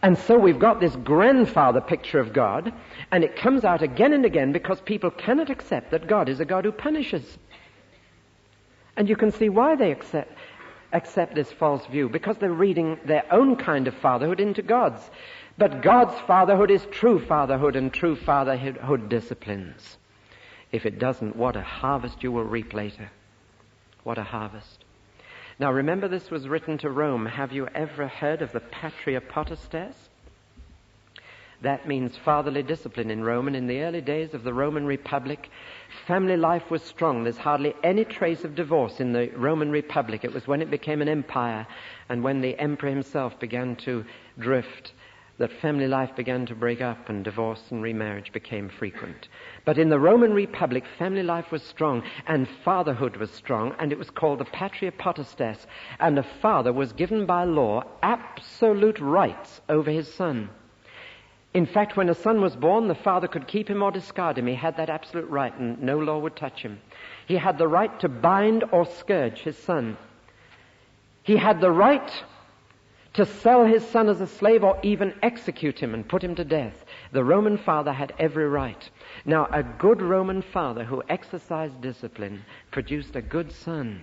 [SPEAKER 1] And so we've got this grandfather picture of God, and it comes out again and again because people cannot accept that God is a God who punishes. And you can see why they accept this false view, because they're reading their own kind of fatherhood into God's. But God's fatherhood is true fatherhood, and true fatherhood disciplines. If it doesn't, what a harvest you will reap later. What a harvest. Now remember, this was written to Rome. Have you ever heard of the Patria Potestas? That means fatherly discipline in Rome, and in the early days of the Roman Republic, family life was strong. There's hardly any trace of divorce in the Roman Republic. It was when it became an empire and when the emperor himself began to drift that family life began to break up and divorce and remarriage became frequent. But in the Roman Republic, family life was strong and fatherhood was strong, and it was called the Patria Potestas, and a father was given by law absolute rights over his son. In fact, when a son was born, the father could keep him or discard him. He had that absolute right, and no law would touch him. He had the right to bind or scourge his son. He had the right to sell his son as a slave or even execute him and put him to death. The Roman father had every right. Now, a good Roman father who exercised discipline produced a good son.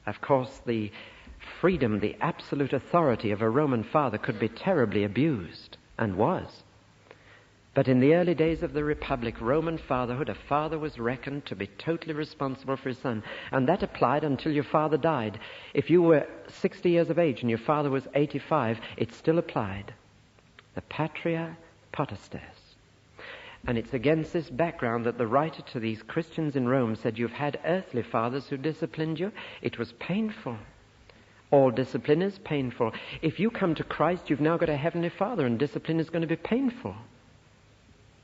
[SPEAKER 1] Of course, the freedom, the absolute authority of a Roman father could be terribly abused, and was. But in the early days of the Republic, Roman fatherhood, a father was reckoned to be totally responsible for his son. And that applied until your father died. If you were 60 years of age and your father was 85, it still applied. The Patria Potestas. And it's against this background that the writer to these Christians in Rome said, you've had earthly fathers who disciplined you. It was painful. All discipline is painful. If you come to Christ, you've now got a heavenly Father, and discipline is going to be painful.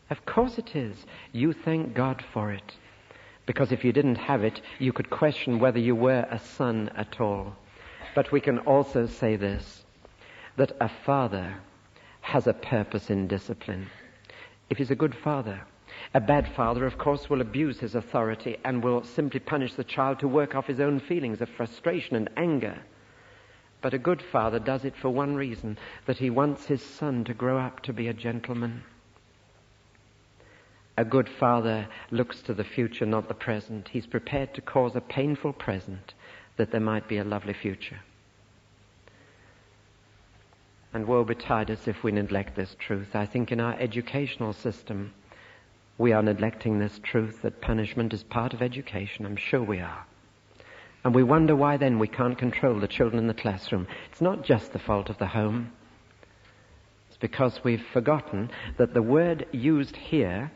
[SPEAKER 1] Of course it is. You thank God for it. Because if you didn't have it, you could question whether you were a son at all. But we can also say this, that a father has a purpose in discipline. If he's a good father. A bad father, of course, will abuse his authority and will simply punish the child to work off his own feelings of frustration and anger. But a good father does it for one reason, that he wants his son to grow up to be a gentleman. A good father looks to the future, not the present. He's prepared to cause a painful present that there might be a lovely future. And woe betide us if we neglect this truth. I think in our educational system, we are neglecting this truth that punishment is part of education. I'm sure we are. And we wonder why then we can't control the children in the classroom. It's not just the fault of the home. It's because we've forgotten that the word used here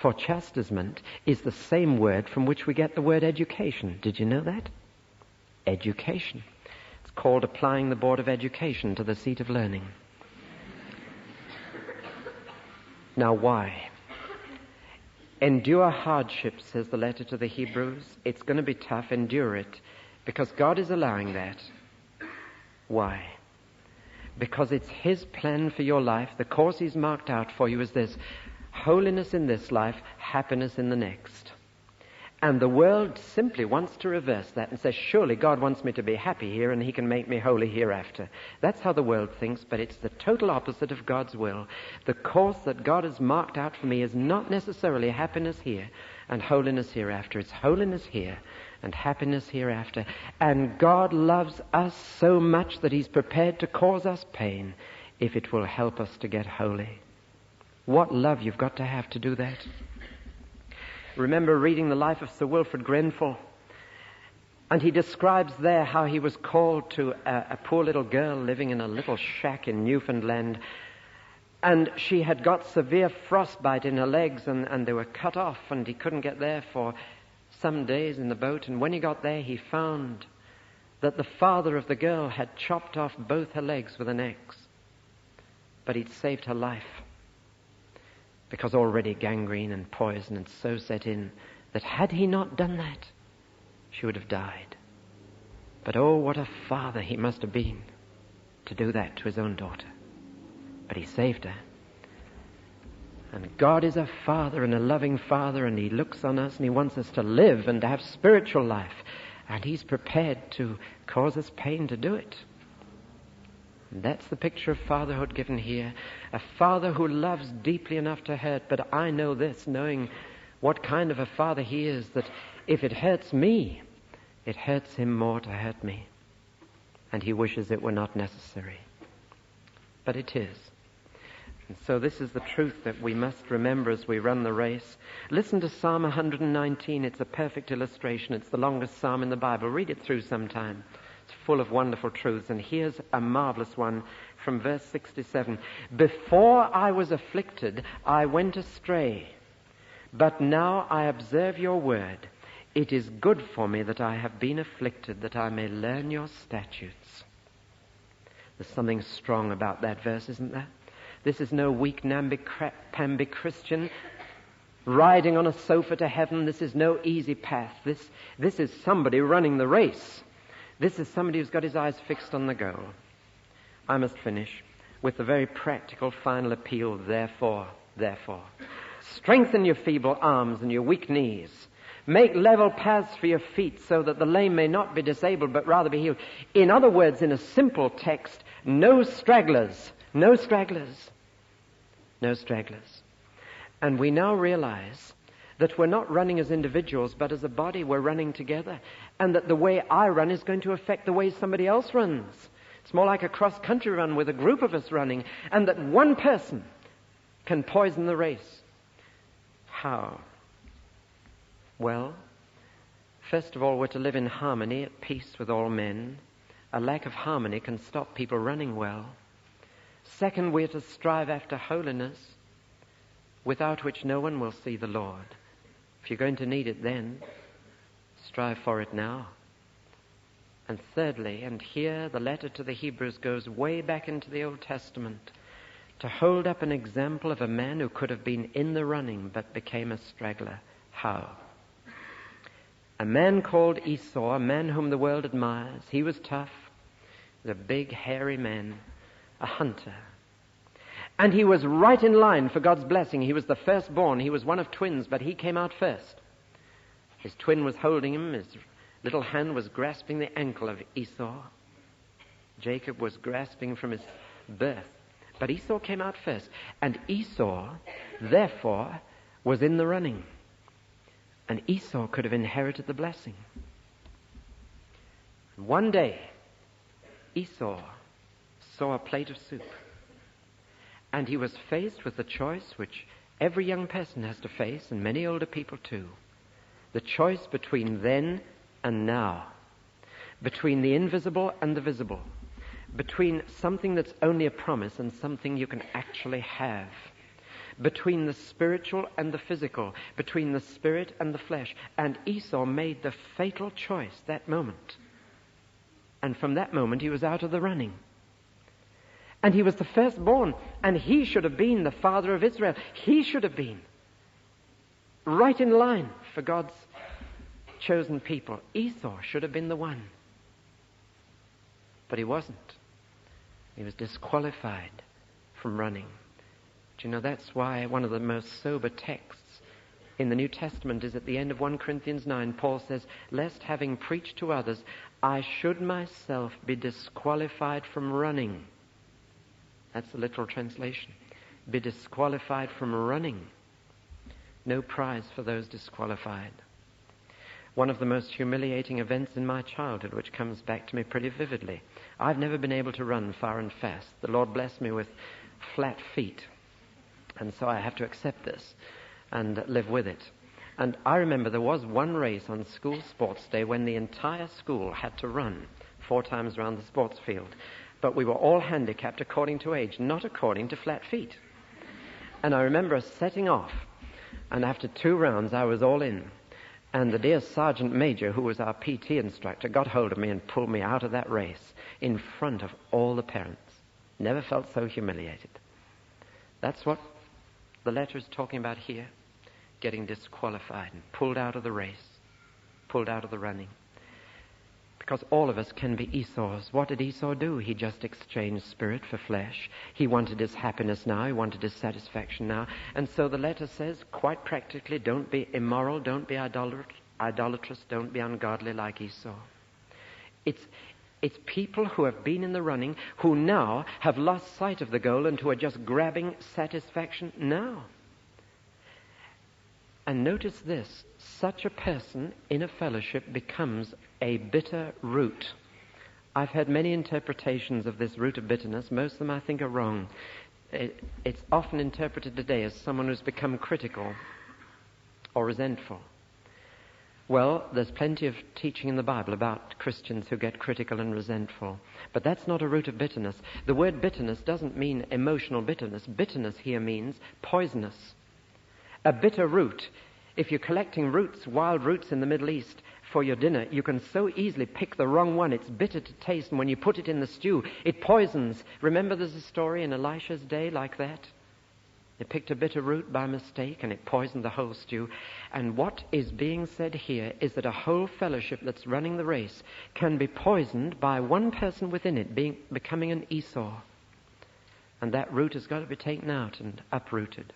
[SPEAKER 1] for chastisement is the same word from which we get the word education. Did you know that? Education. It's called applying the board of education to the seat of learning. Now why? Endure hardship, says the letter to the Hebrews. It's going to be tough. Endure it. Because God is allowing that. Why? Because it's His plan for your life. The course He's marked out for you is this: holiness in this life, happiness in the next. And the world simply wants to reverse that and says, surely God wants me to be happy here and He can make me holy hereafter. That's how the world thinks, but it's the total opposite of God's will. The course that God has marked out for me is not necessarily happiness here and holiness hereafter. It's holiness here and happiness hereafter. And God loves us so much that He's prepared to cause us pain if it will help us to get holy. What love you've got to have do that. Remember reading the life of Sir Wilfrid Grenfell, and he describes there how he was called to a poor little girl living in a little shack in Newfoundland, and she had got severe frostbite in her legs, and they were cut off, and he couldn't get there for some days in the boat. And when he got there, he found that the father of the girl had chopped off both her legs with an axe, but he'd saved her life. Because already gangrene and poison had so set in that had he not done that, she would have died. But oh, what a father he must have been to do that to his own daughter. But he saved her. And God is a father and a loving father, and he looks on us and he wants us to live and to have spiritual life. And he's prepared to cause us pain to do it. And that's the picture of fatherhood given here. A father who loves deeply enough to hurt. But I know this, knowing what kind of a father he is, that if it hurts me, it hurts him more to hurt me. And he wishes it were not necessary. But it is. And so this is the truth that we must remember as we run the race. Listen to Psalm 119. It's a perfect illustration. It's the longest psalm in the Bible. Read it through sometime. It's full of wonderful truths. And here's a marvelous one from verse 67. Before I was afflicted, I went astray. But now I observe your word. It is good for me that I have been afflicted, that I may learn your statutes. There's something strong about that verse, isn't there? This is no weak, namby-pamby Christian riding on a sofa to heaven. This is no easy path. This is somebody running the race. This is somebody who's got his eyes fixed on the goal. I must finish with the very practical final appeal, therefore. Strengthen your feeble arms and your weak knees. Make level paths for your feet so that the lame may not be disabled but rather be healed. In other words, in a simple text, no stragglers. No stragglers. No stragglers. And we now realize that we're not running as individuals, but as a body we're running together. And that the way I run is going to affect the way somebody else runs. It's more like a cross-country run with a group of us running. And that one person can poison the race. How? Well, first of all, we're to live in harmony, at peace with all men. A lack of harmony can stop people running well. Second, we're to strive after holiness, without which no one will see the Lord. If you're going to need it then, strive for it now. And thirdly, and here the letter to the Hebrews goes way back into the Old Testament, to hold up an example of a man who could have been in the running but became a straggler. How? A man called Esau, a man whom the world admires. He was tough. He was a big, hairy man, a hunter. And he was right in line for God's blessing. He was the firstborn. He was one of twins, but he came out first. His twin was holding him. His little hand was grasping the ankle of Esau. Jacob was grasping from his birth. But Esau came out first. And Esau, therefore, was in the running. And Esau could have inherited the blessing. One day, Esau saw a plate of soup. And he was faced with the choice which every young person has to face, and many older people too. The choice between then and now. Between the invisible and the visible. Between something that's only a promise and something you can actually have. Between the spiritual and the physical. Between the spirit and the flesh. And Esau made the fatal choice that moment. And from that moment he was out of the running. And he was the firstborn, and he should have been the father of Israel. He should have been right in line for God's chosen people. Esau should have been the one. But he wasn't. He was disqualified from running. Do you know, that's why one of the most sober texts in the New Testament is at the end of 1 Corinthians 9. Paul says, lest having preached to others, I should myself be disqualified from running. That's the literal translation. Be disqualified from running. No prize for those disqualified. One of the most humiliating events in my childhood, which comes back to me pretty vividly. I've never been able to run far and fast. The Lord blessed me with flat feet. And so I have to accept this and live with it. And I remember there was one race on school sports day when the entire school had to run 4 times around the sports field. But we were all handicapped according to age, not according to flat feet. And I remember us setting off, and after 2 rounds I was all in. And the dear Sergeant Major, who was our PT instructor, got hold of me and pulled me out of that race in front of all the parents. Never felt so humiliated. That's what the letter is talking about here. Getting disqualified and pulled out of the race, pulled out of the running. Because all of us can be Esau's. What did Esau do? He just exchanged spirit for flesh. He wanted his happiness now. He wanted his satisfaction now. And so the letter says, quite practically, don't be immoral, don't be idolatrous, don't be ungodly like Esau. It's people who have been in the running, who now have lost sight of the goal and who are just grabbing satisfaction now. And notice this, such a person in a fellowship becomes a bitter root. I've heard many interpretations of this root of bitterness. Most of them I think are wrong. It's often interpreted today as someone who's become critical or resentful. Well, there's plenty of teaching in the Bible about Christians who get critical and resentful. But that's not a root of bitterness. The word bitterness doesn't mean emotional bitterness. Bitterness here means poisonous. A bitter root. If you're collecting roots, wild roots in the Middle East for your dinner, you can so easily pick the wrong one. It's bitter to taste, and when you put it in the stew, it poisons. Remember there's a story in Elisha's day like that? They picked a bitter root by mistake, and it poisoned the whole stew. And what is being said here is that a whole fellowship that's running the race can be poisoned by one person within it becoming an Esau. And that root has got to be taken out and uprooted,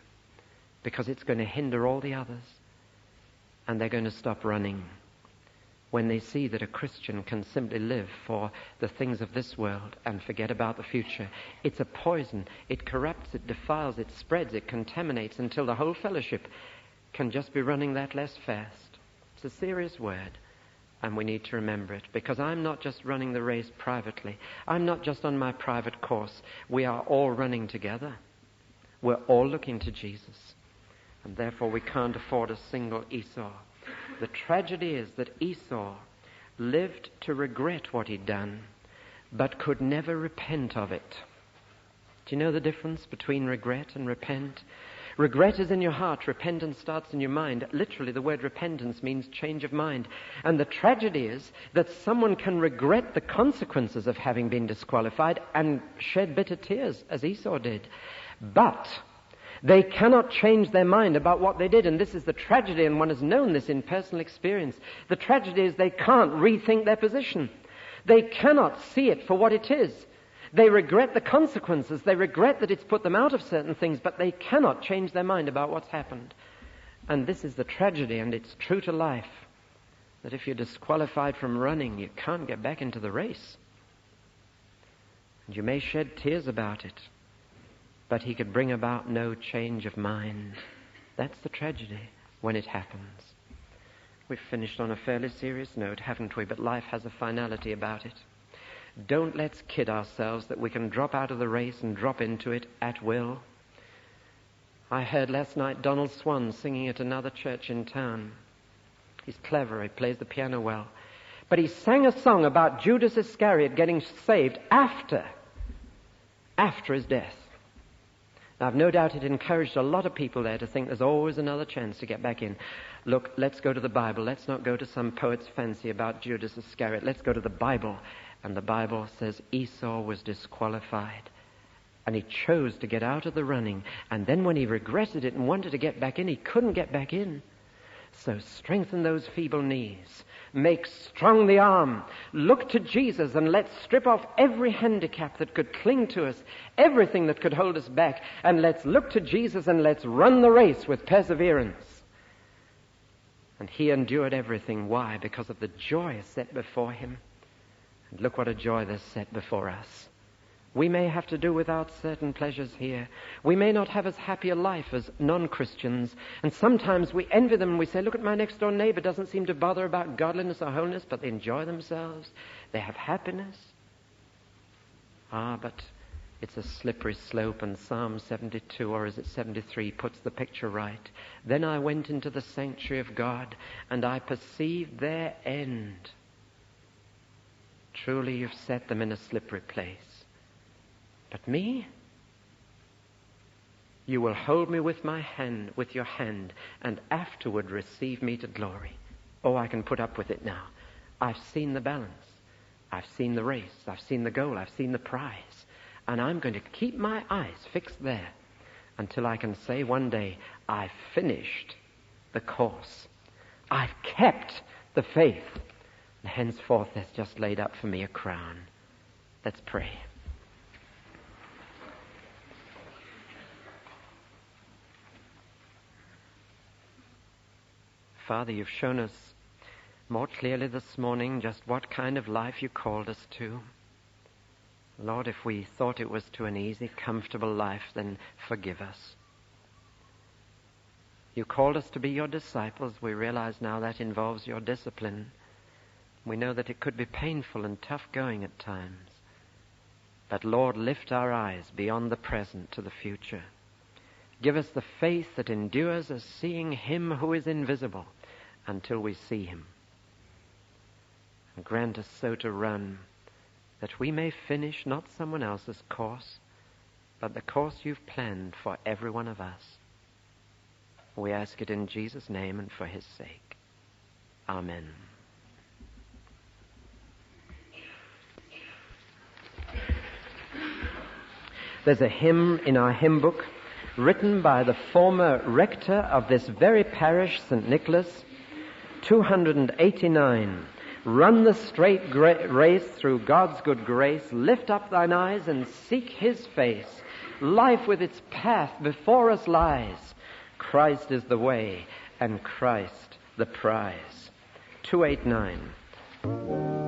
[SPEAKER 1] because it's going to hinder all the others. And they're going to stop running when they see that a Christian can simply live for the things of this world and forget about the future. It's a poison. It corrupts, it defiles, it spreads, it contaminates until the whole fellowship can just be running that less fast. It's a serious word, and we need to remember it, because I'm not just running the race privately. I'm not just on my private course. We are all running together. We're all looking to Jesus. And therefore we can't afford a single Esau. The tragedy is that Esau lived to regret what he'd done, but could never repent of it. Do you know the difference between regret and repent? Regret is in your heart. Repentance starts in your mind. Literally, the word repentance means change of mind. And the tragedy is that someone can regret the consequences of having been disqualified and shed bitter tears, as Esau did. But they cannot change their mind about what they did. And this is the tragedy, and one has known this in personal experience. The tragedy is they can't rethink their position. They cannot see it for what it is. They regret the consequences. They regret that it's put them out of certain things, but they cannot change their mind about what's happened. And this is the tragedy, and it's true to life, that if you're disqualified from running, you can't get back into the race. And you may shed tears about it, but he could bring about no change of mind. That's the tragedy when it happens. We've finished on a fairly serious note, haven't we? But life has a finality about it. Don't let's kid ourselves that we can drop out of the race and drop into it at will. I heard last night Donald Swan singing at another church in town. He's clever, he plays the piano well. But he sang a song about Judas Iscariot getting saved after his death. Now, I've no doubt it encouraged a lot of people there to think there's always another chance to get back in. Look, let's go to the Bible. Let's not go to some poet's fancy about Judas Iscariot. Let's go to the Bible. And the Bible says Esau was disqualified. And he chose to get out of the running. And then when he regretted it and wanted to get back in, he couldn't get back in. So strengthen those feeble knees. Make strong the arm. Look to Jesus, and let's strip off every handicap that could cling to us, everything that could hold us back, and let's look to Jesus and let's run the race with perseverance. And he endured everything. Why? Because of the joy set before him. And look what a joy there's set before us. We may have to do without certain pleasures here. We may not have as happy a life as non-Christians. And sometimes we envy them and we say, look at my next door neighbor, doesn't seem to bother about godliness or holiness, but they enjoy themselves. They have happiness. But it's a slippery slope, and Psalm 72, or is it 73, puts the picture right. Then I went into the sanctuary of God, and I perceived their end. Truly you've set them in a slippery place. But me? You will hold me with your hand, and afterward receive me to glory. Oh, I can put up with it now. I've seen the balance. I've seen the race. I've seen the goal. I've seen the prize. And I'm going to keep my eyes fixed there until I can say one day, I've finished the course. I've kept the faith. And henceforth there's just laid up for me a crown. Let's pray. Father, you've shown us more clearly this morning just what kind of life you called us to. Lord, if we thought it was to an easy, comfortable life, then forgive us. You called us to be your disciples. We realize now that involves your discipline. We know that it could be painful and tough going at times. But Lord, lift our eyes beyond the present to the future. Give us the faith that endures as seeing him who is invisible until we see him. And grant us so to run that we may finish not someone else's course, but the course you've planned for every one of us. We ask it in Jesus' name and for his sake. Amen. There's a hymn in our hymn book written by the former rector of this very parish, St. Nicholas, 289. Run the straight race through God's good grace. Lift up thine eyes and seek his face. Life with its path before us lies. Christ is the way and Christ the prize. 289.